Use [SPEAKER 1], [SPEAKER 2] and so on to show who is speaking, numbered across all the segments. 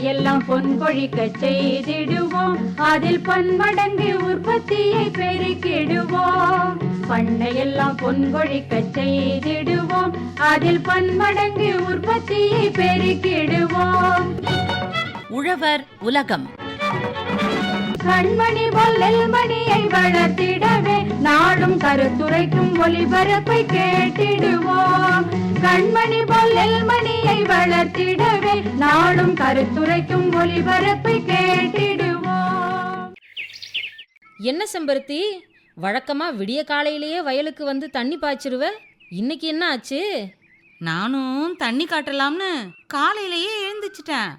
[SPEAKER 1] பண்ணையெல்லாம் பொன் கொழிக்க செய்திடுவோம், அதில் பன்மடங்கு உற்பத்தியை பெருக்கிடுவோம். பண்ணையெல்லாம் பொன் கொழிக்க செய்திடுவோம், அதில் பன்மடங்கு உற்பத்தியை பெருக்கிடுவோம்.
[SPEAKER 2] உழவர் உலகம்.
[SPEAKER 1] கண்மணி பொல்லில் மணியை வளர்த்திடவே நாடும் கருத்துரைக்கும் ஒளிபரப்பை கேட்டிடுவோம். கண்மணி பொல்லில் மணியை வளர்த்திடவே நாடும் கருத்துரைக்கும் ஒளிபரப்பை கேட்டிடுவோம்.
[SPEAKER 3] என்ன செம்பருத்தி, வழக்கமா விடிய காலையிலேயே வயலுக்கு வந்து தண்ணி பாய்ச்சிருவ, இன்னைக்கு என்ன ஆச்சு?
[SPEAKER 2] நானும் தண்ணி காட்டலாம்னு காலையிலேயே எழுந்துச்சிட்டேன்.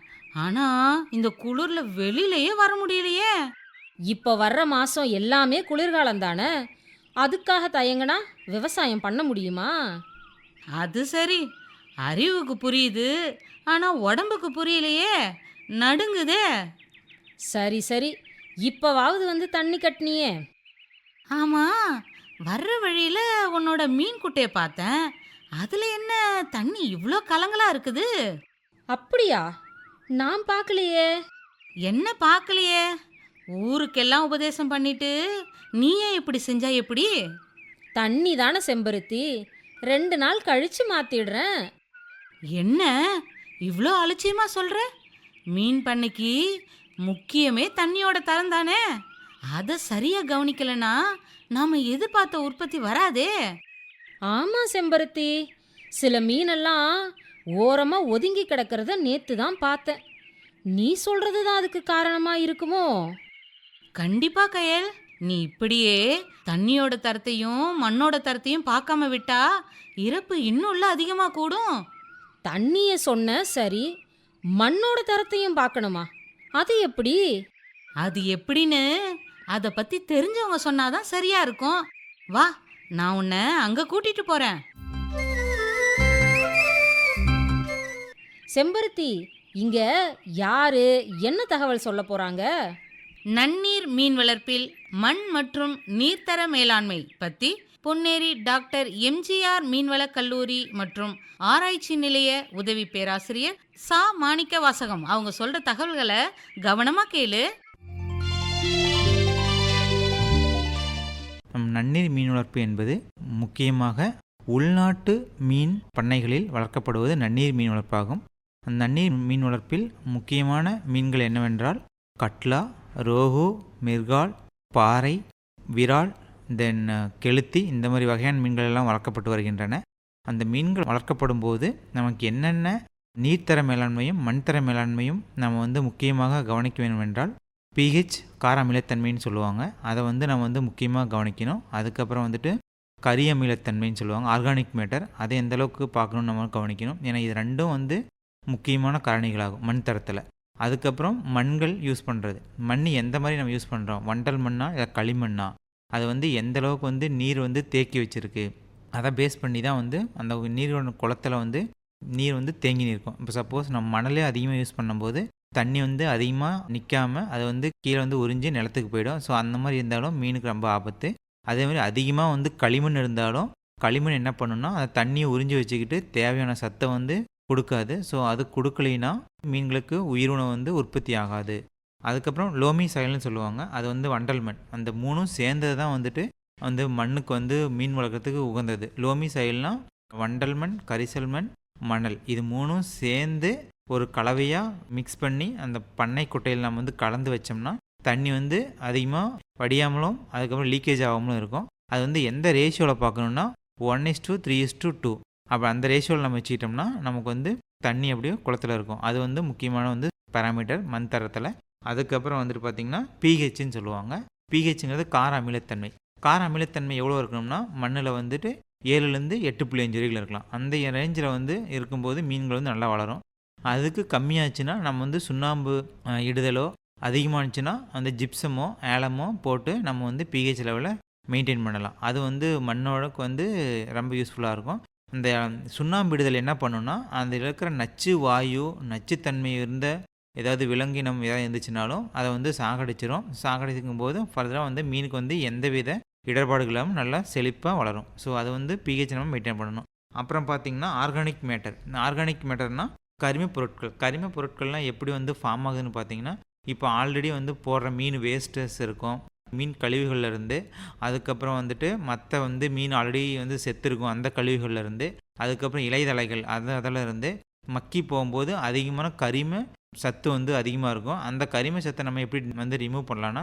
[SPEAKER 2] ஆனா இந்த குளிர்ல வெளியிலேயே வர முடியலையே.
[SPEAKER 3] இப்போ வர்ற மாசம் எல்லாமே குளிர்காலம் தானே, அதுக்காக தயங்கினா விவசாயம் பண்ண முடியுமா?
[SPEAKER 2] அது சரி, அறிவுக்கு புரியுது, ஆனா உடம்புக்கு புரியலையே, நடுங்குதே.
[SPEAKER 3] சரி சரி, இப்போவாவது வந்து தண்ணி கட்டினியே.
[SPEAKER 2] ஆமா, வர்ற வழியில உன்னோட மீன் குட்டையை பார்த்தேன். அதுல என்ன தண்ணி இவ்வளோ கலங்கலா இருக்குது?
[SPEAKER 3] அப்படியா? நான் பார்க்கலையே.
[SPEAKER 2] என்ன பார்க்கலையே? ஊருக்கெல்லாம் உபதேசம் பண்ணிட்டு நீயே இப்படி செஞ்சா எப்படி?
[SPEAKER 3] தண்ணி தானே செம்பருத்தி, 2 நாள் கழிச்சு மாத்திடுறேன்.
[SPEAKER 2] என்ன இவ்வளோ அலட்சியமா சொல்ற? மீன் பண்ணைக்கு முக்கியமே தண்ணியோட தரம் தானே. அதை சரியா கவனிக்கலனா நாம எதிர்பார்த்த உற்பத்தி வராதே.
[SPEAKER 3] ஆமா செம்பருத்தி, சில மீனெல்லாம் ஓரமா ஒதுங்கி கிடக்கிறத நேத்து தான் பார்த்தேன். நீ சொல்றது தான் அதுக்கு காரணமா இருக்குமோ?
[SPEAKER 2] கண்டிப்பா கயல், நீ இப்படியே தண்ணியோட தரத்தையும் மண்ணோட தரத்தையும் பார்க்காம விட்டா இறப்பு இன்னும் அதிகமா கூடும்.
[SPEAKER 3] தண்ணிய சொன்ன சரி, மண்ணோட தரத்தையும் பார்க்கணுமா? அது எப்படி?
[SPEAKER 2] அது எப்படின்னு அதை பத்தி தெரிஞ்சவங்க சொன்னாதான் சரியா இருக்கும். வா, நான் உன்னை அங்க கூட்டிட்டு போறேன்.
[SPEAKER 3] செம்பருத்தி, இங்க யாரு என்ன தகவல் சொல்ல போறாங்க?
[SPEAKER 2] நன்னீர் மீன் வளர்ப்பில் மண் மற்றும் நீர்த்தர மேலாண்மை பத்தி பொன்னேரி டாக்டர் எம்ஜிஆர் மீன்வளக் கல்லூரி மற்றும் ஆராய்ச்சி நிலைய உதவி பேராசிரியர் சா மாணிக்க வாசகம் அவங்க சொல்ற தகவல்களை கவனமா கேளு.
[SPEAKER 4] நன்னீர் மீன் வளர்ப்பு என்பது முக்கியமாக உள்நாட்டு மீன் பண்ணைகளில் வளர்க்கப்படுவது நன்னீர் மீன் வளர்ப்பாகும். நன்னீர் மீன் வளர்ப்பில் முக்கியமான மீன்கள் என்னவென்றால் கட்லா, ரோகு, மிர்கால், பாறை, விரால், தென் கெளுத்தி, இந்த மாதிரி வகையான மீன்கள் எல்லாம் வளர்க்கப்பட்டு வருகின்றன. அந்த மீன்கள் வளர்க்கப்படும் போது நமக்கு என்னென்ன நீர்த்தர மேலாண்மையும் மண்தர மேலாண்மையும் நம்ம முக்கியமாக கவனிக்க வேண்டும் என்றால் பிஹெச், கார அமிலத்தன்மைன்னு சொல்லுவாங்க, அதை நம்ம முக்கியமாக கவனிக்கணும். அதுக்கப்புறம் கரிய அமிலத்தன்மைன்னு சொல்லுவாங்க, ஆர்கானிக் மேட்டர், அதை எந்த அளவுக்கு பார்க்கணும்னு நம்ம கவனிக்கணும். ஏன்னா இது ரெண்டும் முக்கியமான காரணிகளாகும் மண் தரத்தில். அதுக்கப்புறம் மண்கள் யூஸ் பண்ணுறது, மண் எந்த மாதிரி நம்ம யூஸ் பண்ணுறோம், வண்டல் மண்ணா இல்லை களிமண்ணா, அது எந்த அளவுக்கு நீர் தேக்கி வச்சுருக்கு, அதை பேஸ் பண்ணி தான் அந்த நீரோட குளத்தில் நீர் தேங்கி நிற்கும். இப்போ சப்போஸ் நம்ம மணலே அதிகமாக யூஸ் பண்ணும்போது தண்ணி அதிகமாக நிற்காமல் அது கீழே உறிஞ்சி நிலத்துக்கு போயிடும். ஸோ அந்த மாதிரி இருந்தாலும் மீனுக்கு ரொம்ப ஆபத்து. அதே மாதிரி அதிகமாக களிமண் இருந்தாலும் களிமண் என்ன பண்ணுன்னா அந்த தண்ணியை உறிஞ்சி வச்சுக்கிட்டு தேவையான சத்தை கொடுக்காது. ஸோ அது கொடுக்கலைன்னா மீன்களுக்கு உயிரினம் உற்பத்தி ஆகாது. அதுக்கப்புறம் லோமி சாயில்னு சொல்லுவாங்க, அது வண்டல் மண், அந்த மூணும் சேர்ந்தது தான் மண்ணுக்கு மீன் வளர்க்குறதுக்கு உகந்தது. லோமி சாயில்னால் வண்டல் மண், கரிசல் மண், மணல், இது மூணும் சேர்ந்து ஒரு கலவையாக மிக்ஸ் பண்ணி அந்த பண்ணை குட்டையில் நம்ம கலந்து வச்சோம்னா தண்ணி அதிகமாக வடியாமலும் அதுக்கப்புறம் லீக்கேஜ் ஆகாமலும் இருக்கும். அது எந்த ரேஷியோவில் பார்க்கணுன்னா 1:3:2. அப்போ அந்த ரேஷியோவில் நம்ம வச்சுக்கிட்டோம்னா நமக்கு தண்ணி அப்படியே குளத்தில் இருக்கும். அது முக்கியமான பேராமீட்டர் மண் தரத்தில். அதுக்கப்புறம் பார்த்திங்கன்னா பிஹெச்ன்னு சொல்லுவாங்க. பிஹெச்ங்கிறது கார அமிலத்தன்மை. கார அமிலத்தன்மை எவ்வளோ இருக்கணும்னா மண்ணில் 7லேருந்து 8.5 வரைக்கும் இருக்கலாம். அந்த ரேஞ்சில் இருக்கும்போது மீன்கள் நல்லா வளரும். அதுக்கு கம்மியாச்சுன்னா நம்ம சுண்ணாம்பு இடுதலோ, அதிகமானுச்சுன்னா அந்த ஜிப்சமோ ஏலமோ போட்டு நம்ம பிஹெச் லெவலில் மெயின்டைன் பண்ணலாம். அது மண்ணோடக்கு ரொம்ப யூஸ்ஃபுல்லாக இருக்கும். அந்த சுண்ணாம்பு இடுதல் என்ன பண்ணுன்னா அதில் இருக்கிற நச்சு வாயு, நச்சுத்தன்மை இருந்த ஏதாவது விலங்கினம் ஏதாவது இருந்துச்சுனாலும் அதை சாகடிச்சிடும். சாகடிக்கும் போது ஃபர்தராக மீனுக்கு எந்தவித இடர்பாடுகளும் நல்லா செழிப்பாக வளரும். ஸோ அது பிஹெச் நம்ம மெயின்டைன் பண்ணணும். அப்புறம் பார்த்திங்கன்னா ஆர்கானிக் மேட்டர். இந்த ஆர்கானிக் மேட்டர்னால் கரிம பொருட்கள்லாம் எப்படி வந்து ஃபார்ம் ஆகுதுன்னு பார்த்தீங்கன்னா, இப்போ ஆல்ரெடி வந்து போடுற மீன் வேஸ்டஸ் இருக்கும். மீன் கழிவுகள்ல இருந்து, அதுக்கப்புறம் வந்துட்டு மற்ற வந்து மீன் ஆல்ரெடி வந்து செத்துருக்கும் அந்த கழிவுகள்ல இருந்து, அதுக்கப்புறம் இலைதழைகள் அதில் இருந்து மக்கி போகும்போது அதிகமான கரிம சத்து வந்து அதிகமாக இருக்கும். அந்த கரிம சத்தை நம்ம எப்படி வந்து ரிமூவ் பண்ணலான்னா,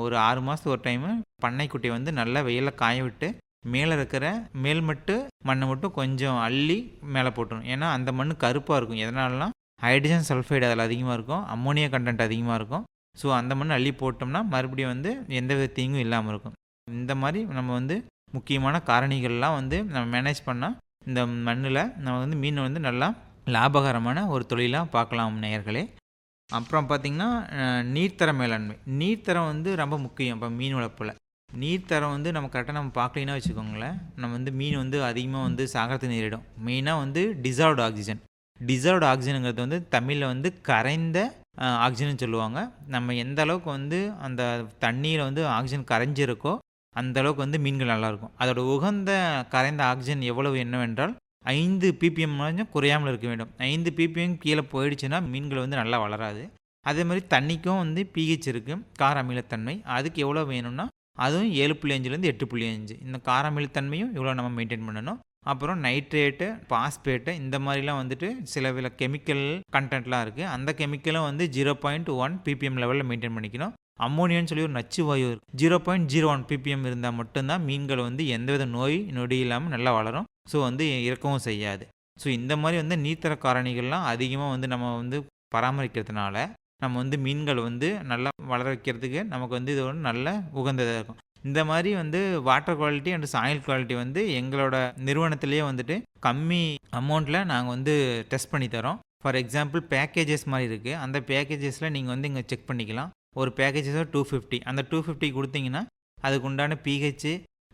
[SPEAKER 4] ஒரு 6 மாதத்துக்கு ஒரு டைமு பண்ணைக்குட்டியை வந்து நல்லா வெயிலில் காய விட்டு மேலே இருக்கிற மேல்மட்டு மண்ணை மட்டும் கொஞ்சம் அள்ளி மேலே போட்டுரும். ஏன்னா அந்த மண் கருப்பாக இருக்கும். எதனாலலாம் ஹைட்ரஜன் சல்ஃபைடு அதில் அதிகமாக இருக்கும், அம்மோனியா கண்டென்ட் அதிகமாக இருக்கும். ஸோ அந்த மண் அள்ளி போட்டோம்னா மறுபடியும் வந்து எந்தவித தீங்கும் இல்லாமல் இருக்கும். இந்த மாதிரி நம்ம வந்து முக்கியமான காரணிகள்லாம் வந்து நம்ம மேனேஜ் பண்ணால் இந்த மண்ணில் நம்ம வந்து மீனை வந்து நல்லா லாபகரமான ஒரு தொழிலாக பார்க்கலாம் நேயர்களே. அப்புறம் பார்த்திங்கன்னா நீர்த்தர மேலாண்மை. நீர்த்தரம் வந்து ரொம்ப முக்கியம். இப்போ மீன் வளர்ப்பில் நீர்த்தரம் வந்து நம்ம கரெக்டாக நம்ம பார்க்கலின்னா வச்சுக்கோங்களேன், நம்ம வந்து மீன் வந்து அதிகமாக வந்து சாகரத்து நேரிடும். மெயினாக வந்து டிசால்வ்டு ஆக்சிஜனுங்கிறது வந்து தமிழில் வந்து கரைந்த ஆக்சிஜன் சொல்லுவாங்க. நம்ம எந்த அளவுக்கு வந்து அந்த தண்ணியில் வந்து ஆக்சிஜன் கரைஞ்சிருக்கோ அந்த அளவுக்கு வந்து மீன்கள் நல்லாயிருக்கும். அதோட உகந்த கரைந்த ஆக்சிஜன் எவ்வளவு என்னவென்றால் 5 ppm குறையாமல் இருக்க வேண்டும். 5 ppm கீழே போயிடுச்சுன்னா மீன்கள் வந்து நல்லா வளராது. அதே மாதிரி தண்ணிக்கும் வந்து pH இருக்குது, கார அமிலத்தன்மை. அதுக்கு எவ்வளோ வேணும்னா அதுவும் 7.5லேருந்து 8.5. இந்த கார அமிலத்தன்மையும் இவ்வளோ நம்ம மெயின்டைன் பண்ணணும். அப்புறம் நைட்ரேட்டு, பாஸ்பேட்டு இந்த மாதிரிலாம் வந்துட்டு சில கெமிக்கல் கண்டென்ட்லாம் இருக்குது. அந்த கெமிக்கலும் வந்து 0.1 ppm லெவலில் மெயின்டைன் பண்ணிக்கணும். அம்மோனியான்னு சொல்லி ஒரு நச்சு வாயு 0.01 ppm இருந்தால் மட்டும்தான் மீன்கள் வந்து எந்தவித நோய் நொடி இல்லாமல் நல்லா வளரும். ஸோ வந்து இறக்கவும் செய்யாது. ஸோ இந்த மாதிரி வந்து நீர்த்தர காரணிகள்லாம் அதிகமாக வந்து நம்ம வந்து பராமரிக்கிறதுனால நம்ம வந்து மீன்கள் வந்து நல்லா வளர வைக்கிறதுக்கு நமக்கு வந்து இது ஒரு நல்ல உகந்ததாக இருக்கும். இந்த மாதிரி வந்து water quality and soil quality வந்து எங்களோட நிறுவனத்திலேயே வந்துட்டு கம்மி அமௌண்ட்டில் நாங்கள் வந்து டெஸ்ட் பண்ணி தரோம். ஃபார் எக்ஸாம்பிள் பேக்கேஜஸ் மாதிரி இருக்குது. அந்த பேக்கேஜஸில் நீங்கள் வந்து இங்கே செக் பண்ணிக்கலாம். ஒரு பேக்கேஜஸ் 250. அந்த 250 கொடுத்தீங்கன்னா அதுக்கு உண்டான pH,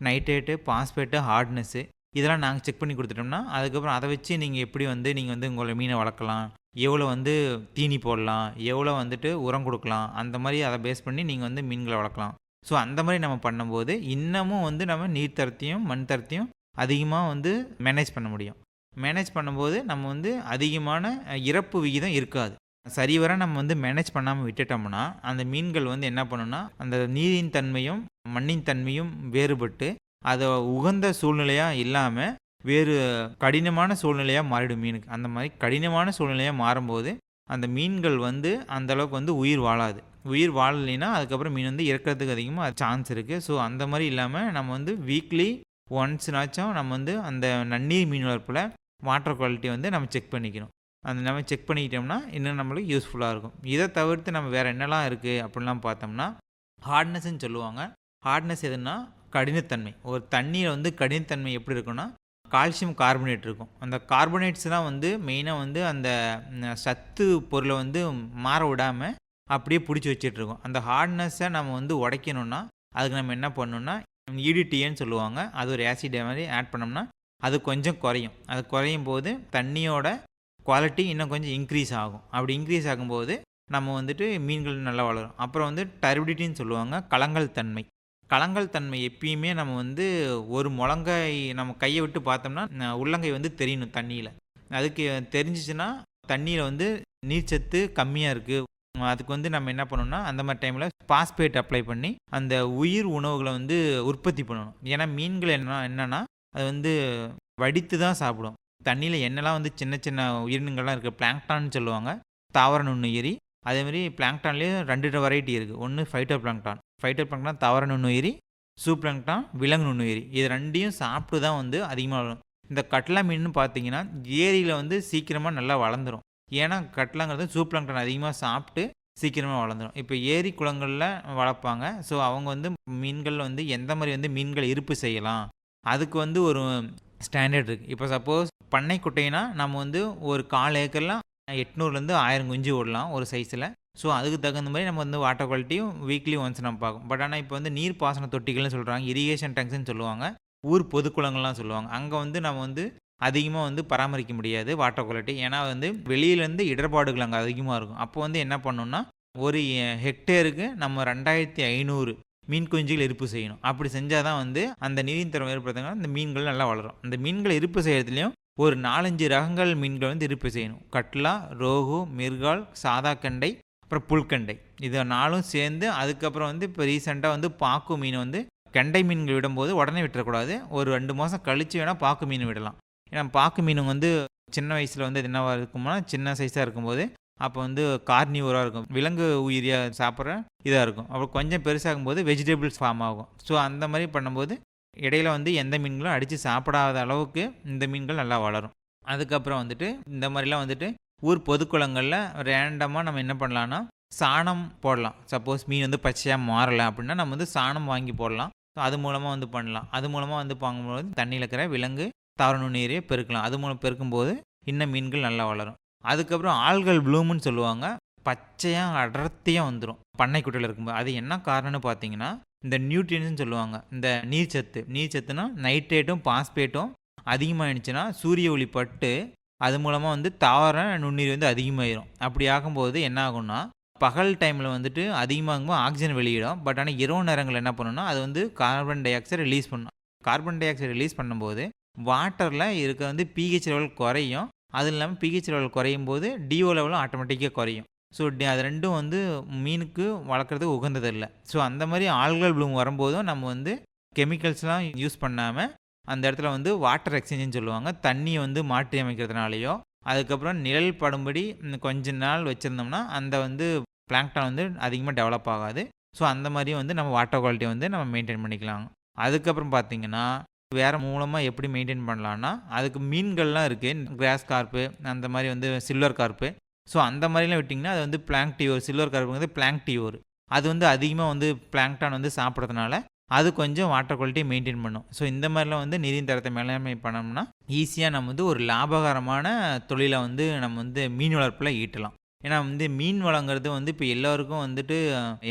[SPEAKER 4] நைட்ரேட்டு, பாஸ்பேட்டு, ஹார்ட்னஸ்ஸு இதெல்லாம் நாங்கள் செக் பண்ணி கொடுத்துட்டோம்னா அதுக்கப்புறம் அதை வச்சு நீங்கள் எப்படி வந்து நீங்கள் வந்து உங்களை மீனை வளர்க்கலாம், எவ்வளோ வந்து தீனி போடலாம், எவ்வளோ வந்துட்டு உரம் கொடுக்கலாம், அந்த மாதிரி அதை பேஸ் பண்ணி நீங்கள் வந்து மீன்களை வளர்க்கலாம். ஸோ அந்த மாதிரி நம்ம பண்ணும்போது இன்னமும் வந்து நம்ம நீர் தரத்தையும் மண் தரத்தையும் அதிகமாக வந்து மேனேஜ் பண்ண முடியும். மேனேஜ் பண்ணும்போது நம்ம வந்து அதிகமான இறப்பு விகிதம் இருக்காது. சரிவர நம்ம வந்து மேனேஜ் பண்ணாமல் விட்டுட்டோம்னா அந்த மீன்கள் வந்து என்ன பண்ணுன்னா அந்த நீரின் தன்மையும் மண்ணின் தன்மையும் வேறுபட்டு அதை உகந்த சூழ்நிலையாக இல்லாமல் வேறு கடினமான சூழ்நிலையாக மாறிடும் மீனுக்கு. அந்த மாதிரி கடினமான சூழ்நிலையாக மாறும்போது அந்த மீன்கள் வந்து அந்தளவுக்கு வந்து உயிர் வாழாது. உயிர் வாழலைன்னா அதுக்கப்புறம் மீன் வந்து இறக்கிறதுக்கு அதிகமாக சான்ஸ் இருக்குது. ஸோ அந்த மாதிரி இல்லாமல் நம்ம வந்து வீக்லி ஒன்ஸ்னாச்சும் நம்ம வந்து அந்த நன்னீர் மீன் வளர்ப்பில் வாட்டர் குவாலிட்டி வந்து நம்ம செக் பண்ணிக்கணும். அந்த நம்ம செக் பண்ணிக்கிட்டோம்னா இன்னும் நம்மளுக்கு யூஸ்ஃபுல்லாக இருக்கும். இதை தவிர்த்து நம்ம வேறு என்னெல்லாம் இருக்குது அப்படின்லாம் பார்த்தோம்னா ஹார்ட்னஸ்ன்னு சொல்லுவாங்க. ஹார்ட்னஸ் எதுன்னா கடினத்தன்மை. ஒரு தண்ணியில் வந்து கடினத்தன்மை எப்படி இருக்குன்னா கால்சியம் கார்பனேட் இருக்கும். அந்த கார்பனேட்ஸ் தான் வந்து மெயினாக வந்து அந்த சத்து பொருளை வந்து மாற விடாமல் அப்படியே பிடிச்சி வச்சிட்ருக்கோம். அந்த ஹார்ட்னஸை நம்ம வந்து உடைக்கணும்னா அதுக்கு நம்ம என்ன பண்ணணும்னா EDTA சொல்லுவாங்க. அது ஒரு ஆசிட் மாதிரி ஆட் பண்ணோம்னா அது கொஞ்சம் குறையும். அது குறையும் போது தண்ணியோட குவாலிட்டி இன்னும் கொஞ்சம் இன்க்ரீஸ் ஆகும். அப்படி இன்க்ரீஸ் ஆகும்போது நம்ம வந்துட்டு மீன்கள் நல்லா வளரும். அப்புறம் வந்து டர்பிடிட்டின்னு சொல்லுவாங்க, கலங்கல் தன்மை. கலங்கல் தன்மை எப்பயுமே நம்ம வந்து ஒரு முழங்காய் நம்ம கையை விட்டு பார்த்தோம்னா உள்ளங்கை வந்து தெரியணும் தண்ணியில். அதுக்கு தெரிஞ்சிச்சுன்னா தண்ணியில் வந்து நீர்ச்சத்து கம்மியாக இருக்குது. அதுக்கு வந்து நம்ம என்ன பண்ணணும்னா அந்த மாதிரி டைமில் பாஸ்பேட் அப்ளை பண்ணி அந்த உயிர் உணவுகளை வந்து உற்பத்தி பண்ணணும். ஏன்னா மீன்கள் என்னன்னா அது வந்து வடித்து தான் சாப்பிடும். தண்ணியில் என்னெல்லாம் வந்து சின்ன சின்ன உயிரினங்கள்லாம் இருக்குது, பிளாங்க்டான்னு சொல்லுவாங்க, தாவர நுண்ணுயிரி. அதேமாதிரி பிளாங்க்டான்லேயே 2 வெரைட்டி இருக்குது. ஒன்று ஃபைட்டோ பிளாங்க்டான் தாவர நுண்ணுயிரி, சூப்ளாங்க்டான் விலங்கு நுண்ணுயிரி. இது ரெண்டையும் சாப்பிட்டு தான் வந்து அதிகமாக வளரும். இந்த கட்லா மீன் பார்த்தீங்கன்னா ஏரியில் வந்து சீக்கிரமாக நல்லா வளர்ந்துடும். ஏன்னா கட்லாங்கிறது சூப்ளாங்க்டான் அதிகமாக சாப்பிட்டு சீக்கிரமாக வளர்ந்துடும். இப்போ ஏரி குளங்களில் வளர்ப்பாங்க. ஸோ அவங்க வந்து மீன்கள் வந்து எந்த மாதிரி வந்து மீன்கள் இருப்பு செய்யலாம் அதுக்கு வந்து ஒரு ஸ்டாண்டர்ட் இருக்குது. இப்போ சப்போஸ் பண்ணை குட்டைனா நம்ம வந்து ஒரு 1/4 ஏக்கரில் 800லேருந்து 1000 குஞ்சு விடலாம் ஒரு சைஸில். ஸோ அதுக்கு தகுந்த மாதிரி நம்ம வந்து வாட்டர் குவாலிட்டியும் வீக்லி ஒன்ஸ் நம்ம பார்க்கும். பட் ஆனால் இப்போ வந்து நீர் பாசன தொட்டிகள்னு சொல்கிறாங்க, இரிகேஷன் டேங்க்ஸ்ன்னு சொல்லுவாங்க, ஊர் பொதுக்குளங்கள்லாம் சொல்லுவாங்க. அங்கே வந்து நம்ம வந்து அதிகமாக வந்து பராமரிக்க முடியாது வாட்டர் குவாலிட்டி. ஏன்னா வந்து வெளியிலேருந்து இடர்பாடுகள் அங்கே அதிகமாக இருக்கும். அப்போ வந்து என்ன பண்ணணும்னா ஒரு ஹெக்டேருக்கு நம்ம 2500 மீன் குஞ்சுகள் இருப்பு செய்யணும். அப்படி செஞ்சால் தான் வந்து அந்த நீரின் தரம் ஏற்படுத்தினா அந்த மீன்கள் நல்லா வளரும். அந்த மீன்களை இருப்பு செய்யறதுலையும் ஒரு 4-5 ரகங்கள் மீன்கள் வந்து இருப்பு செய்யணும். கட்லா, ரோகு, மிர்கால், சாதா கெண்டை, அப்புறம் புல்கெண்டை. இது 4ம் சேர்ந்து அதுக்கப்புறம் வந்து இப்போ ரீசெண்டாக வந்து பாக்கு மீன் வந்து கெண்டை மீன்கள் விடும்போது உடனே விட்டுறக்கூடாது. ஒரு 2 மாதம் கழித்து வேணால் பாக்கு மீன் விடலாம். ஏன்னா பாக்கு மீன் வந்து சின்ன வயசில் வந்து அது என்னவாக இருக்கும்னா சின்ன சைஸாக இருக்கும்போது அப்போ வந்து கார்னிவோராக இருக்கும், விலங்கு உயிரியாக சாப்பிட்ற இதாக இருக்கும். அப்புறம் கொஞ்சம் பெருசாகும்போது வெஜிடபிள்ஸ் ஃபார்ம் ஆகும். ஸோ அந்த மாதிரி பண்ணும்போது இடையில வந்து எந்த மீன்களும் அடித்து சாப்பிடாத அளவுக்கு இந்த மீன்கள் நல்லா வளரும். அதுக்கப்புறம் வந்துட்டு இந்த மாதிரிலாம் வந்துட்டு ஊர் பொதுக்குளங்களில் ரேண்டமாக நம்ம என்ன பண்ணலான்னா சாணம் போடலாம். சப்போஸ் மீன் வந்து பச்சையாக மாறலை அப்படின்னா நம்ம வந்து சாணம் வாங்கி போடலாம். ஸோ அது மூலமாக வந்து பண்ணலாம். அது மூலமாக வந்து பார்க்கும்போது தண்ணியில் இருக்கிற விலங்கு தாவர நுண்ணுயிரியை பெருக்கலாம். அது மூலம் பெருக்கும்போது இன்னும் மீன்கள் நல்லா வளரும். அதுக்கப்புறம் ஆல்கல் ப்ளூம்னு சொல்லுவாங்க. பச்சையாக அடர்த்தியாக வந்துடும் பண்ணைக்குட்டையில் இருக்கும்போது. அது என்ன காரணம்னு பார்த்தீங்கன்னா இந்த நியூட்ரியன்ஸ்னு சொல்லுவாங்க. இந்த நீர்ச்சத்துனா நைட்ரேட்டும் பாஸ்பேட்டும் அதிகமாகிடுச்சுன்னா சூரிய ஒளி பட்டு அது மூலமாக வந்து தாவர நுண்ணுயிர் வந்து அதிகமாகிடும். அப்படி ஆகும்போது என்ன ஆகும்னா பகல் டைமில் வந்துட்டு அதிகமாகும்போது ஆக்சிஜன் வெளியிடும். பட் ஆனால் இரவு நேரங்கள் என்ன பண்ணணும்னா அது வந்து கார்பன் டை ஆக்சைடு ரிலீஸ் பண்ணும். கார்பன் டை ஆக்சைடு ரிலீஸ் பண்ணும்போது வாட்டரில் இருக்க வந்து பிஹெச் லெவல் குறையும். அது இல்லாமல் பிஹெச் லெவல் குறையும் போது டிஓ லெவலும் ஆட்டோமேட்டிக்காக குறையும். ஸோ அது ரெண்டும் வந்து மீனுக்கு வளர்க்குறதுக்கு உகந்தது இல்லை. ஸோ அந்த மாதிரி ஆல்கல் ப்ளூம் வரும்போதும் நம்ம வந்து கெமிக்கல்ஸ்லாம் யூஸ் பண்ணாமல் அந்த இடத்துல வந்து வாட்டர் எக்ஸ்சேஞ்சுன்னு சொல்லுவாங்க. தண்ணியை வந்து மாற்றி அமைக்கிறதுனாலையோ அதுக்கப்புறம் நிழல் படும்படி கொஞ்ச நாள் வச்சுருந்தோம்னா அந்த வந்து பிளாங்க்டான் வந்து அதிகமாக டெவலப் ஆகாது. ஸோ அந்த மாதிரியும் வந்து நம்ம வாட்டர் குவாலிட்டியை வந்து நம்ம மெயின்டைன் பண்ணிக்கலாம். அதுக்கப்புறம் பார்த்திங்கன்னா வேறு மூலமாக எப்படி மெயின்டைன் பண்ணலான்னா அதுக்கு மீன்கள்லாம் இருக்குது. கிராஸ் கார்ப்பு அந்த மாதிரி வந்து சில்வர் கார்ப்பு. ஸோ அந்த மாதிரிலாம் விட்டிங்கன்னா அது வந்து பிளாங்க்டியோர், சில்வர் கார்ப்பு வந்து பிளாங்க்டியோர். அது வந்து அதிகமாக வந்து பிளாங்க்டான் வந்து சாப்பிட்றதுனால அது கொஞ்சம் வாட்டர் குவாலிட்டியை மெயின்டைன் பண்ணும். ஸோ இந்த மாதிரிலாம் வந்து நீரின் தரத்தை மேலாண்மை பண்ணோம்னா ஈஸியாக நம்ம வந்து ஒரு லாபகரமான தொழிலை வந்து நம்ம வந்து மீன் வளர்ப்பில் ஈட்டலாம். ஏன்னா வந்து மீன் வளங்கிறது வந்து இப்போ எல்லோருக்கும் வந்துட்டு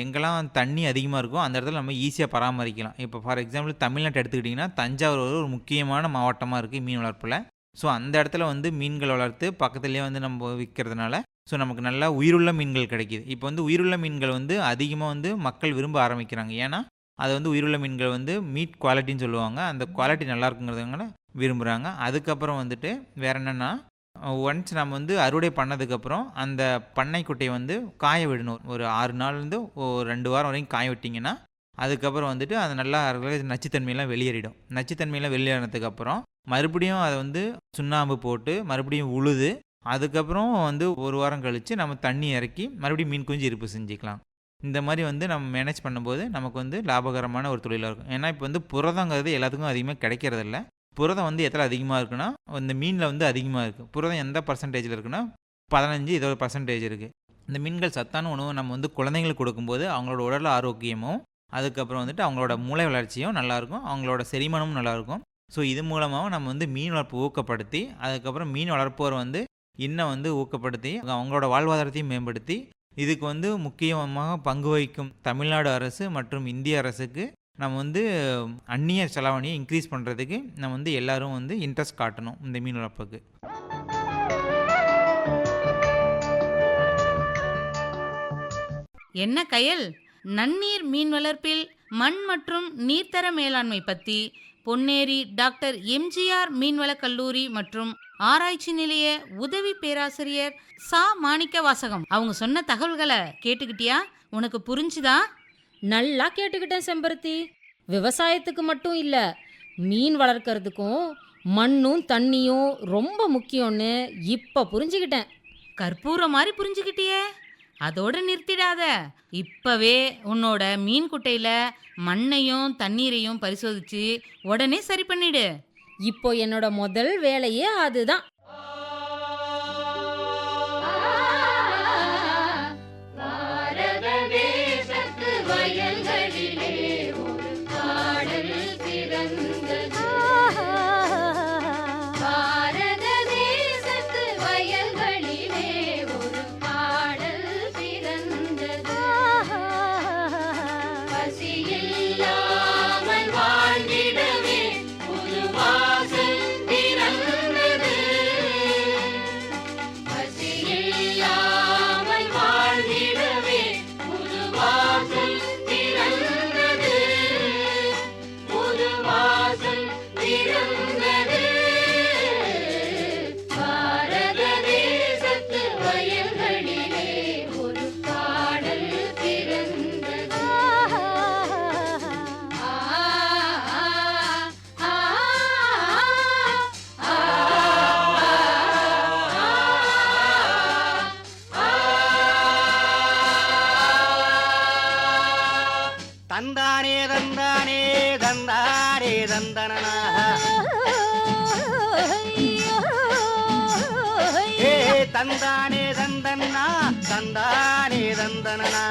[SPEAKER 4] எங்கெல்லாம் தண்ணி அதிகமாக இருக்கோ அந்த இடத்துல நம்ம ஈஸியாக பராமரிக்கலாம். இப்போ ஃபார் எக்ஸாம்பிள் தமிழ்நாட்டை எடுத்துக்கிட்டிங்கன்னா தஞ்சாவூர் ஒரு முக்கியமான மாவட்டமாக இருக்குது மீன் வளர்ப்பில். ஸோ அந்த இடத்துல வந்து மீன்கள் வளர்த்து பக்கத்துலேயே வந்து நம்ம விற்கிறதுனால ஸோ நமக்கு நல்லா உயிருள்ள மீன்கள் கிடைக்கிது. இப்போ வந்து உயிருள்ள மீன்கள் வந்து அதிகமாக வந்து மக்கள் விரும்ப ஆரம்பிக்கிறாங்க. ஏன்னா அது வந்து உயிருள்ள மீன்கள் வந்து மீட் குவாலிட்டின்னு சொல்லுவாங்க. அந்த குவாலிட்டி நல்லா இருக்குங்கிறதுனால விரும்புகிறாங்க. அதுக்கப்புறம் வந்துட்டு வேறு என்னென்னா ஒன்ஸ் நம்ம வந்து அறுவடை பண்ணதுக்கப்புறம் அந்த பண்ணைக்குட்டையை வந்து காய விடணும். ஒரு 6 நாள்லேருந்து ஒரு 2 வாரம் வரைக்கும் காய விட்டிங்கன்னா அதுக்கப்புறம் வந்துட்டு அது நல்லா நச்சுத்தன்மையெல்லாம் வெளியேறிடும். நச்சுத்தன்மையெல்லாம் வெளியேறினதுக்கப்புறம் மறுபடியும் அதை வந்து சுண்ணாம்பு போட்டு மறுபடியும் உழுது அதுக்கப்புறம் வந்து 1 வாரம் கழித்து நம்ம தண்ணி இறக்கி மறுபடியும் மீன் குஞ்சு இருப்பு செஞ்சுக்கலாம். இந்த மாதிரி வந்து நம்ம மேனேஜ் பண்ணும்போது நமக்கு வந்து லாபகரமான ஒரு தொழிலாக இருக்கும். ஏன்னா இப்போ வந்து புரதங்கிறது எல்லாத்துக்கும் அதிகமாக கிடைக்கிறதில்ல. புரதம் வந்து எத்தனை அதிகமாக இருக்குன்னா இந்த மீனில் வந்து அதிகமாக இருக்குது. புரதம் எந்த பர்சன்டேஜில் இருக்குன்னா 15-20% இருக்குது. இந்த மீன்கள் சத்தான உணவு நம்ம வந்து குழந்தைங்களுக்கு கொடுக்கும்போது அவங்களோட உடல் ஆரோக்கியமும் அதுக்கப்புறம் வந்துட்டு அவங்களோட மூளை வளர்ச்சியும் நல்லாயிருக்கும், அவங்களோட செரிமானமும் நல்லாயிருக்கும். ஸோ இது மூலமாக நம்ம வந்து மீன் வளர்ப்பு ஊக்கப்படுத்தி அதுக்கப்புறம் மீன் வளர்ப்போர் வந்து இன்னும் வந்து ஊக்கப்படுத்தி அவங்களோட வாழ்வாதாரத்தையும் மேம்படுத்தி இதுக்கு வந்து முக்கியமாக பங்கு வகிக்கும் தமிழ்நாடு அரசு மற்றும் இந்திய அரசுக்கு நம்ம வந்து அந்நிய செலாவணியை இன்க்ரீஸ் பண்ணுறதுக்கு நம்ம வந்து எல்லாரும் வந்து இன்ட்ரெஸ்ட் காட்டணும் இந்த மீன் வளர்ப்புக்கு.
[SPEAKER 2] என்ன கயல், நன்னீர் மீன் வளர்ப்பில் மண் மற்றும் நீர்த்தர மேலாண்மை பற்றி பொன்னேரி டாக்டர் எம்ஜிஆர் மீன்வளக் கல்லூரி மற்றும் ஆராய்ச்சி நிலைய உதவி பேராசிரியர் சா மாணிக்க வாசகம் அவங்க சொன்ன தகவல்களை கேட்டுக்கிட்டியா? உனக்கு புரிஞ்சுதா?
[SPEAKER 3] நல்லா கேட்டுக்கிட்டேன் செம்பருத்தி. விவசாயத்துக்கு மட்டும் இல்லை, மீன் வளர்க்கறதுக்கும் மண்ணும் தண்ணியும் ரொம்ப முக்கியம்னு இப்போ புரிஞ்சுக்கிட்டேன்.
[SPEAKER 2] கற்பூரம் மாதிரி புரிஞ்சுக்கிட்டியே. அதோட நிறுத்திடாத. இப்பவே உன்னோட மீன் குட்டையில மண்ணையும் தண்ணீரையும் பரிசோதிச்சு உடனே சரி பண்ணிடு.
[SPEAKER 3] இப்போ என்னோட முதல் வேலையே அதுதான்.
[SPEAKER 5] தந்தானே தந்தானே தந்தனனா ஏ தந்தானே தந்தன்னா தந்தானே தந்தனனா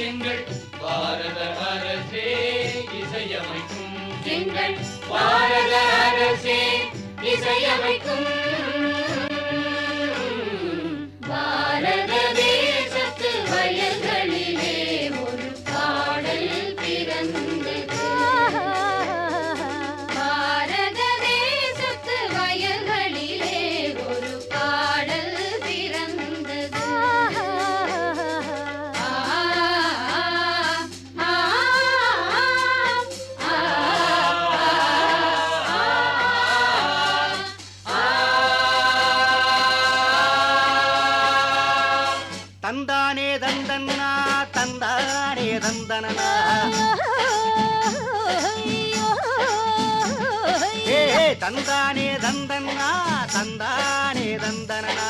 [SPEAKER 6] எங்கள் பாரத அரசே இசையமைக்கும் எங்கள் பாரத அரசே இசையமைக்கும் பாரத தேசத்து வயல்களிலே ஒரு பாடல் பிறந்தது பாரத தேசத்து வயல்களிலே ஒரு பாடல் பிறந்தது
[SPEAKER 5] தந்தானே தந்தன்னா தந்தானே தந்தனனா ஏ தந்தானே தந்தன்னா தந்தானே தந்தனனா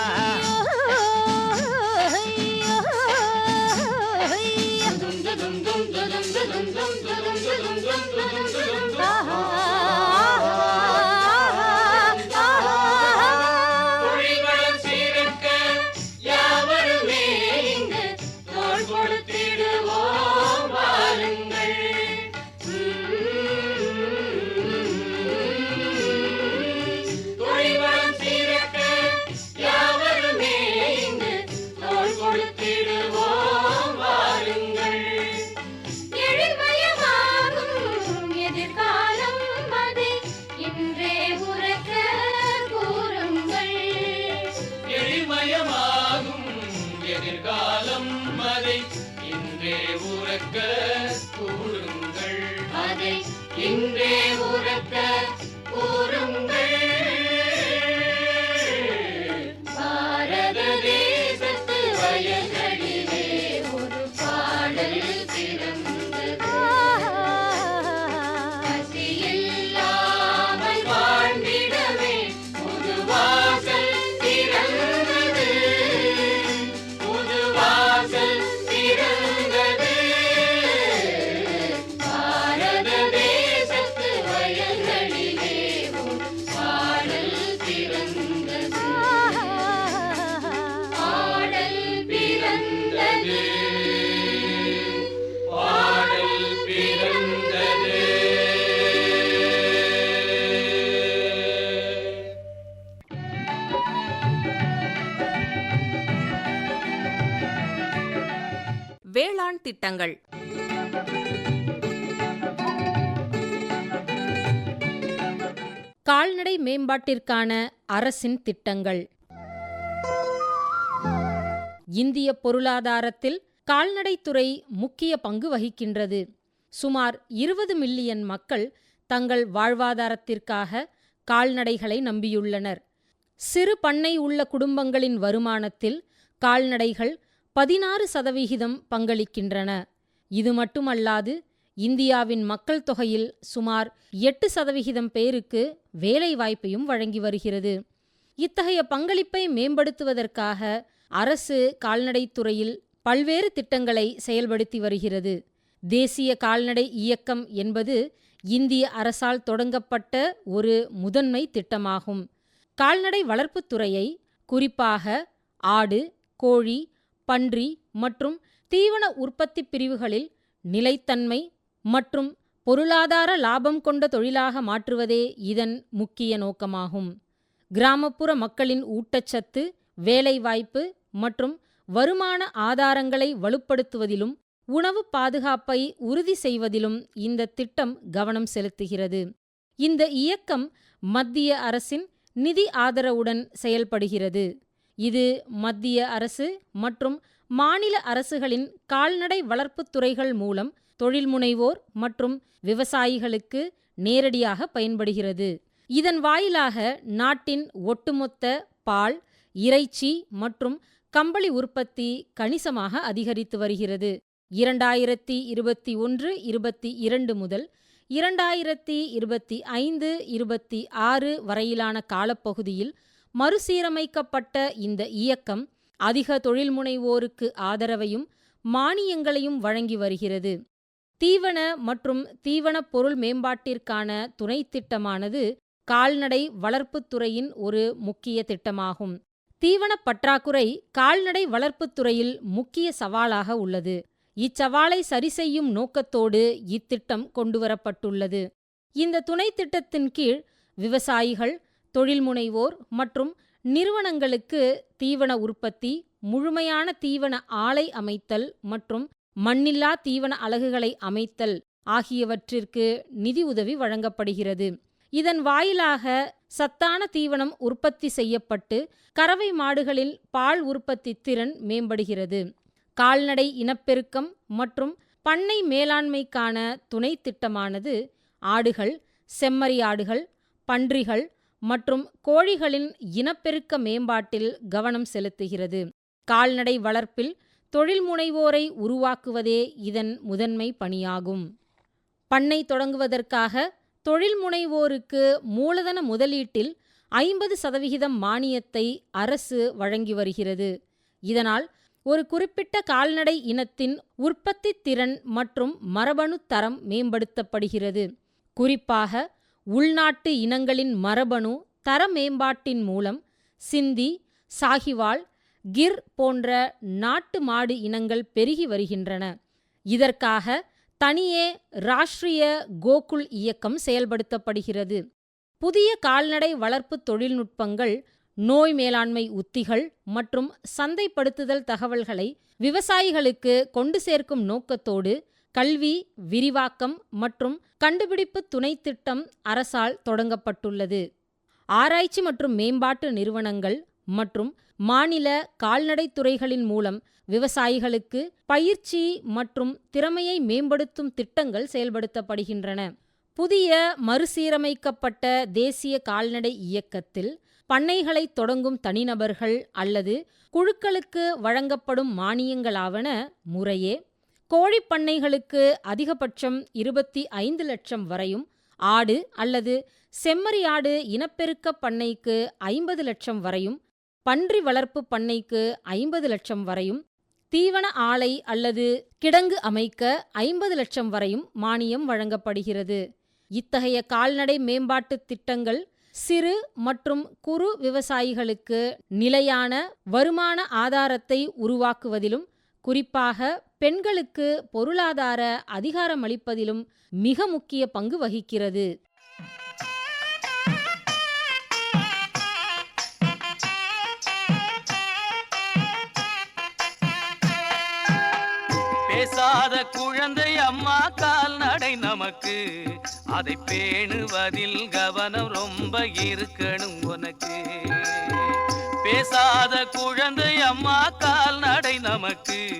[SPEAKER 6] எதிர்காலம் அதை இன்றே உறக்க கூறுங்கள் அதை இன்றே உறக்க கூறுங்கள் பாரத தேசத்து வயல்களிலே ஒரு பாடல் பிறந்தது பசியில்லாமல் வாழ்ந்திடவே புது வாசல் திறந்தது புது வாசல் திறந்தது பாரத தேசத்து வயல்களிலே ஒரு பாடல் பிறந்தது பாடல் பிறந்தது பாடல் பிறந்தது
[SPEAKER 7] வேளாண் திட்டங்கள்.
[SPEAKER 3] கால்நடை மேம்பாட்டிற்கான அரசின் திட்டங்கள். இந்திய பொருளாதாரத்தில் கால்நடைத்துறை முக்கிய பங்கு வகிக்கின்றது. சுமார் 20 மில்லியன் மக்கள் தங்கள் வாழ்வாதாரத்திற்காக கால்நடைகளை நம்பியுள்ளனர். சிறு பண்ணை உள்ள குடும்பங்களின் வருமானத்தில் கால்நடைகள் 16% பங்களிக்கின்றன. இது மட்டுமல்லாது இந்தியாவின் மக்கள் தொகையில் சுமார் 8% பேருக்கு வேலை வாய்ப்பையும் வழங்கி வருகிறது. இத்தகைய பங்களிப்பை மேம்படுத்துவதற்காக அரசு கால்நடைத்துறையில் பல்வேறு திட்டங்களை செயல்படுத்தி வருகிறது. தேசிய கால்நடை இயக்கம் என்பது இந்திய அரசால் தொடங்கப்பட்ட ஒரு முதன்மை திட்டமாகும். கால்நடை வளர்ப்புத்துறையை குறிப்பாக ஆடு, கோழி, பன்றி மற்றும் தீவன உற்பத்தி பிரிவுகளில் நிலைத்தன்மை மற்றும் பொருளாதார லாபம் கொண்ட தொழிலாக மாற்றுவதே இதன் முக்கிய நோக்கமாகும். கிராமப்புற மக்களின் ஊட்டச்சத்து, வேலைவாய்ப்பு மற்றும் வருமான ஆதாரங்களை வலுப்படுத்துவதிலும் உணவு பாதுகாப்பை உறுதி செய்வதிலும் இந்த திட்டம் கவனம் செலுத்துகிறது. இந்த இயக்கம் மத்திய அரசின் நிதி ஆதரவுடன் செயல்படுகிறது. இது மத்திய அரசு மற்றும் மாநில அரசுகளின் கால்நடை வளர்ப்புத் துறைகள் மூலம் தொழில்முனைவோர் மற்றும் விவசாயிகளுக்கு நேரடியாக பயன்படுகிறது. இதன் வாயிலாக நாட்டின் ஒட்டுமொத்த பால், இறைச்சி மற்றும் கம்பளி உற்பத்தி கணிசமாக அதிகரித்து வருகிறது. 2021-22 முதல் 2025-26 வரையிலான காலப்பகுதியில் மறுசீரமைக்கப்பட்ட இந்த இயக்கம் அதிக தொழில்முனைவோருக்கு ஆதரவையும் மானியங்களையும் வழங்கி வருகிறது. தீவன மற்றும் தீவனப் பொருள் மேம்பாட்டிற்கான துணை திட்டமானது கால்நடை வளர்ப்புத் துறையின் ஒரு முக்கிய திட்டமாகும். தீவனப் பற்றாக்குறை கால்நடை வளர்ப்புத் துறையில் முக்கிய சவாலாக உள்ளது. இச்சவாலை சரிசெய்யும் நோக்கத்தோடு இத்திட்டம் கொண்டுவரப்பட்டுள்ளது. இந்த துணை திட்டத்தின் கீழ் விவசாயிகள், தொழில்முனைவோர் மற்றும் நிறுவனங்களுக்கு தீவன உற்பத்தி, முழுமையான தீவன ஆலை அமைத்தல் மற்றும் மண்ணில்லா தீவன அலகுகளை அமைத்தல் ஆகியவற்றிற்கு நிதி உதவி வழங்கப்படுகிறது. இதன் வாயிலாக சத்தான தீவனம் உற்பத்தி செய்யப்பட்டு கறவை மாடுகளின் பால் உற்பத்தி திறன் மேம்படுகிறது. கால்நடை இனப்பெருக்கம் மற்றும் பண்ணை மேலாண்மைக்கான துணை திட்டமானது ஆடுகள், செம்மறியாடுகள், பன்றிகள் மற்றும் கோழிகளின் இனப்பெருக்க மேம்பாட்டில் கவனம் செலுத்துகிறது. கால்நடை வளர்ப்பில் தொழில்முனைவோரை உருவாக்குவதே இதன் முதன்மை பணியாகும். பண்ணை தொடங்குவதற்காக தொழில்முனைவோருக்கு மூலதன முதலீட்டில் 50% மானியத்தை அரசு வழங்கி வருகிறது. இதனால் ஒரு குறிப்பிட்ட கால்நடை இனத்தின் உற்பத்தி திறன் மற்றும் மரபணு தரம் மேம்படுத்தப்படுகிறது. குறிப்பாக உள்நாட்டு இனங்களின் மரபணு தர மேம்பாட்டின் மூலம் சிந்தி, சாகிவால், கிர் போன்ற நாட்டு மாடு இனங்கள் பெருகி வருகின்றன. இதற்காக தனியே ராஷ்டிரிய கோகுல் இயக்கம் செயல்படுத்தப்படுகிறது. புதிய கால்நடை வளர்ப்பு தொழில்நுட்பங்கள், நோய் மேலாண்மை உத்திகள் மற்றும் சந்தைப்படுத்துதல் தகவல்களை விவசாயிகளுக்கு கொண்டு சேர்க்கும் நோக்கத்தோடு கல்வி, விரிவாக்கம் மற்றும் கண்டுபிடிப்பு துணை திட்டம் அரசால் தொடங்கப்பட்டுள்ளது. ஆராய்ச்சி மற்றும் மேம்பாட்டு நிறுவனங்கள் மற்றும் மாநில கால்நடை துறைகளின் மூலம் விவசாயிகளுக்கு பயிற்சி மற்றும் திறமையை மேம்படுத்தும் திட்டங்கள் செயல்படுத்தப்படுகின்றன. புதிய மறுசீரமைக்கப்பட்ட தேசிய கால்நடை இயக்கத்தில் பண்ணைகளை தொடங்கும் தனிநபர்கள் அல்லது குழுக்களுக்கு வழங்கப்படும் மானியங்களாவன முறையே கோழிப் பண்ணைகளுக்கு அதிகபட்சம் 25 லட்சம் வரையும், ஆடு அல்லது செம்மறியாடு இனப்பெருக்க பண்ணைக்கு 50 லட்சம் வரையும், பன்றி வளர்ப்பு பண்ணைக்கு 50 லட்சம் வரையும், தீவன ஆலை அல்லது கிடங்கு அமைக்க 50 லட்சம் வரையும் மானியம் வழங்கப்படுகிறது. இத்தகைய கால்நடை மேம்பாட்டு திட்டங்கள் சிறு மற்றும் குறு விவசாயிகளுக்கு நிலையான வருமான ஆதாரத்தை உருவாக்குவதிலும், குறிப்பாக பெண்களுக்கு பொருளாதார அதிகாரமளிப்பதிலும் மிக முக்கிய பங்கு வகிக்கிறது.
[SPEAKER 8] பேசாத குழந்தை அம்மா கால்நடை நமக்கு, அதை பேணுவதில் கவனம் ரொம்ப இருக்கணும் உனக்கு. பேசாத குழந்தை அம்மா கால்நடை நமக்கு,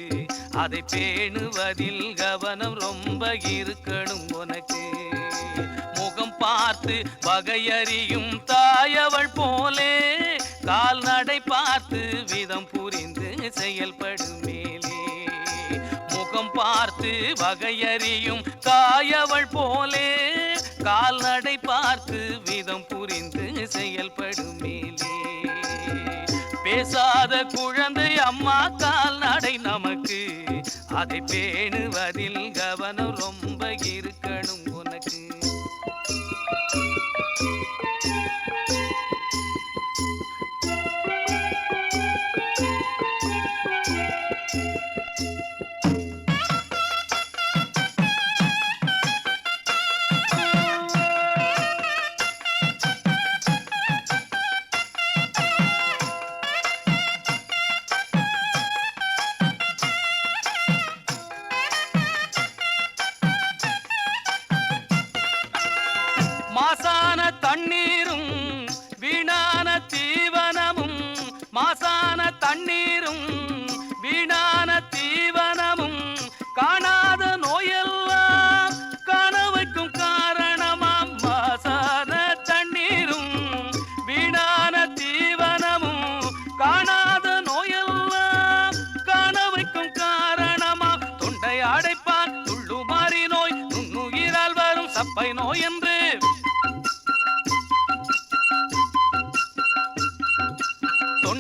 [SPEAKER 8] அதை பேணுவதில் கவனம் ரொம்ப இருக்கணும் உனக்கு. முகம் பார்த்து வகையறியும் தாயவள் போலே, கால்நடை பார்த்து விதம் புரிந்து செயல்படும் மேலே. முகம் பார்த்து வகையறியும் தாயவள் போலே, கால்நடை பார்த்து விதம் புரிந்து செயல்படும் மேலே. பேசாத குழந்தை அம்மா கால்நடை நமக்கு, அதை பேணுவதில் கவனம் ரொம்ப இருக்கணும் உனக்கு.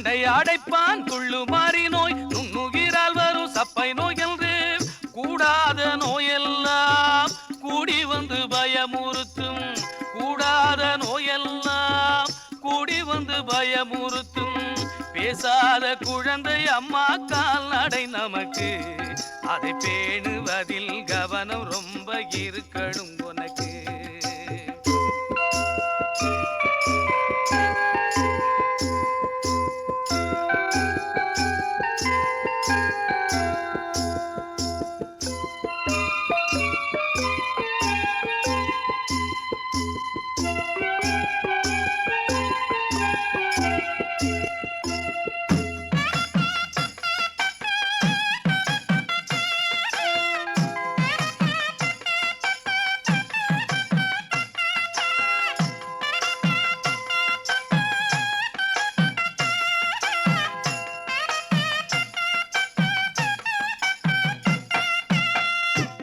[SPEAKER 8] தொண்டை அடைப்பான் துள்ளு மாறி நோய் நுண்ணுகிறால் வரும் சப்பை நோய் என்று கூடாத நோயெல்லாம் கூடி வந்து பயமுறுத்தும். கூடாத நோயெல்லாம் கூடி வந்து பயமுறுத்தும். பேசாத குழந்தை அம்மா கால்நடை நமக்கு, அதை பேணுவதில் கவனம் ரொம்ப இருக்கணும் உனக்கு.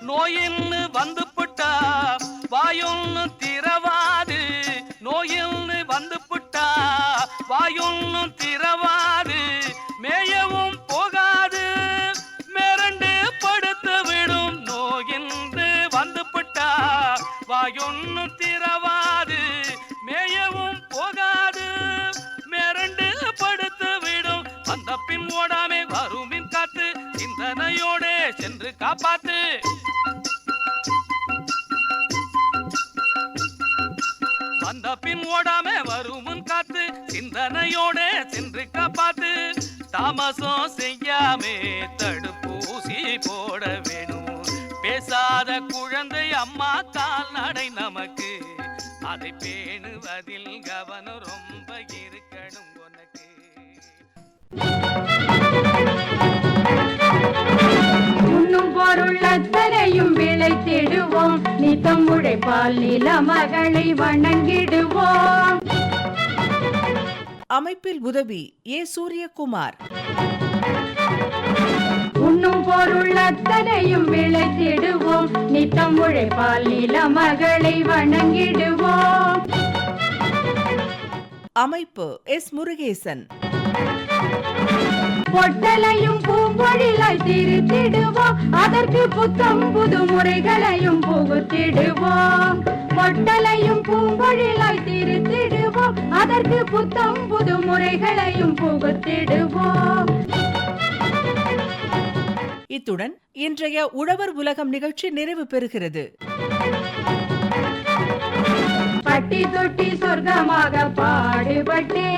[SPEAKER 8] நோயின்னு வந்து புட்டா வாயொன்னு திறவாது. நோயின்னு வந்து புட்டா வாயொன்னு திறவாது. மேயவும் போகாது, மிரண்டு படுத்து விடும். நோயின்னு வந்து புட்டா வாயொன்னு திறவாது. மேயவும் போகாது, மிரண்டு படுத்து விடும். வந்த பின் ஓடாமே வருமின் காத்து, சிந்தனையோட சென்று காப்பாத்து. வந்த பின் ஓடாம வருமுன் காத்து, சிந்தனையோட சென்று காப்பாத்து. தாமசம் செய்யாமே தடுப்பூசி போட வேணும். பேசாத குழந்தை அம்மா கால்நடை நமக்கு, அதை பேணுவதில் கவனம் ரொம்ப இருக்கணும் உனக்கு.
[SPEAKER 1] உண்ணும் பொருள் அத்தனையும் விளைத்திடுவோம், நித்தம் உழைப்பால் நில மகளை வணங்கிடுவோம்.
[SPEAKER 9] அமைப்பில் உதவி ஏ. சூரியகுமார்.
[SPEAKER 1] உண்ணும் பொருள் அத்தனையும் விளைத்திடுவோம், நித்தம் உழைப்பால் நில மகளை வணங்கிடுவோம்.
[SPEAKER 9] அமைப்பு எஸ். முருகேசன்.
[SPEAKER 1] பொட்டலையும் பூம்பொழிலாய் திருத்திடுவோம், அதற்கு புத்தம் புது முறைகளையும் புகுத்திடுவோம். பொட்டலையும் பூம்பொழிலாய் திருத்திடுவோம், அதற்கு புத்தம் புது முறைகளையும் புகுத்திடுவோம்.
[SPEAKER 9] இத்துடன் இன்றைய உழவர் உலகம் நிகழ்ச்சி நிறைவு பெறுகிறது.
[SPEAKER 1] பட்டி தொட்டி சொர்க்கமாக பாடுபட்டே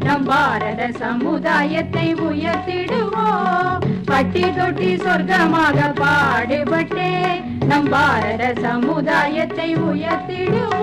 [SPEAKER 1] நம் பாரத சமுதாயத்தை உயர்த்திடுவோம். பட்டி தொட்டி சொர்க்கமாக பாடுபட்டே நம் பாரத சமுதாயத்தை உயர்த்திடுவோம்.